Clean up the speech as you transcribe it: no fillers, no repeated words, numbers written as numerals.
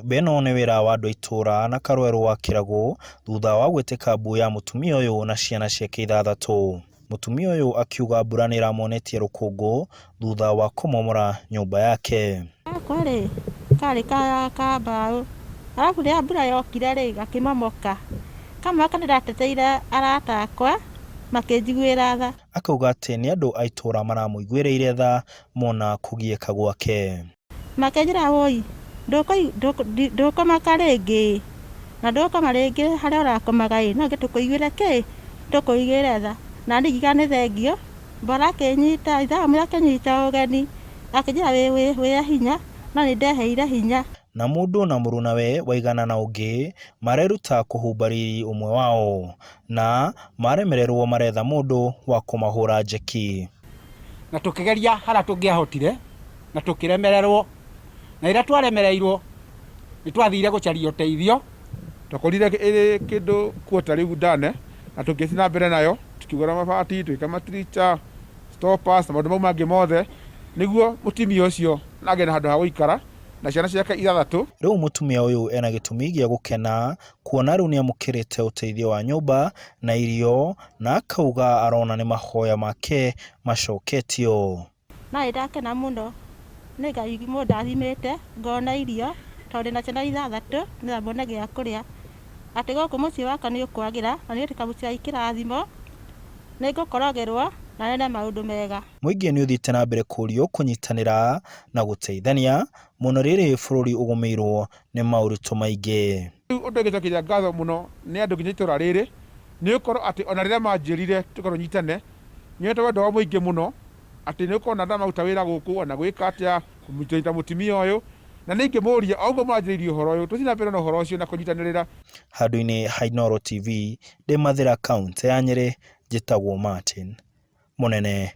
Beno nĩ wĩra wa andũ itũra na karũero gwakĩragwo thutha wa gwĩtĩka mbu ya mutumia ũyũ na ciana ciake 6. Mutumia ũyũ akiuga mbura nĩ ĩramonetie rũkũngũ thutha wa kũmomora nyũmba yake. Kwarĩ karĩ ka mbaũ, arabu rĩrĩa mbura yokire rĩ gakĩmomoka. Kamwe kanĩrateteire arata akwa makĩnjiguĩra tha. Akauga atĩ nĩ andũ a itũra maramũiguĩrĩire tha mona kũgiĩka gwake. Makĩnjĩra woi ndũkũmaka rĩngĩ na ndũkoma rĩngĩ harĩa ũrakomaga no tũkũiguĩre kĩ tũkũiguĩre tha. Na ndigiga nĩ thengio mbora akĩnyita ithamũ akĩnyita ũgeni akĩnjĩra wĩ hinya na nĩ ndeheire hinya. Na mũndũ na mũruna we waigana na ũngĩ mareruta kũhumba riri ũmwe wao na maremererwo maretha mũndũ wa kũmahũra njeki. Na tũkĩgeria harĩa tũngĩahotire na tũkĩremererwo, na ĩrĩa twaremereirwo nĩ twathire gũcaria ũteithio. Twakorire ĩrĩ kĩndũ kuota rĩu ndane na tũgĩthiĩ na mbere nayo tukĩgũra mabati twĩka matiricha stoppers na maũndũ mau mangĩ mothe nĩguo mutumia ũcio nagĩe na handũ ha gũikara na ciana ciake 6. Rĩu mutumia ũyũ ena gĩtũmi gĩa gũkena kuona rĩu nĩ amũkĩrĩte ũteithio wa nyũmba na irio na akauga arona nĩ mahoya make macoketio. Na ndakena mũno nĩ Ngai mũndathimĩte ngona irio tondũ na ciana 6 nĩ mbona gĩa kũrĩa. Atĩ gũkũ mũciĩ wakwa nĩ ũkwagĩra na nĩ tũkamũcia ikĩrathimo nĩ ngũkorogerwo na nene maũndũ mega. Mũingĩ nĩ ũthiĩte na mbere kũũrio kũnyitanĩra na gũteithania mũno rĩrĩ bũrũri ũgũmĩirwo nĩ maũritũ maingĩ. Ũndũ ũngĩcokeria ngatho mũno nĩ andũ nginya itũra rĩrĩ nĩ ũkorwo atĩ ona rĩrĩa manjĩrire tũkorwo nyitane nĩ wendo wa mũingĩ mũno atĩ nĩ ũkorwo na ndamaruta wĩra gũkũ na gwĩka atĩa kũmũnyita mutumia ũyũ na nĩ ingĩmũria o ũguo manjĩrĩirie ũhoro ũyũ tũthiĩ na mbere na ũhoro ũcio na kũnyitanĩrĩra. Handũ-inĩ ha ITUURA TV ndĩ Mathĩra kaunti ya Nyeri njĩtagwo Martin Mũnene.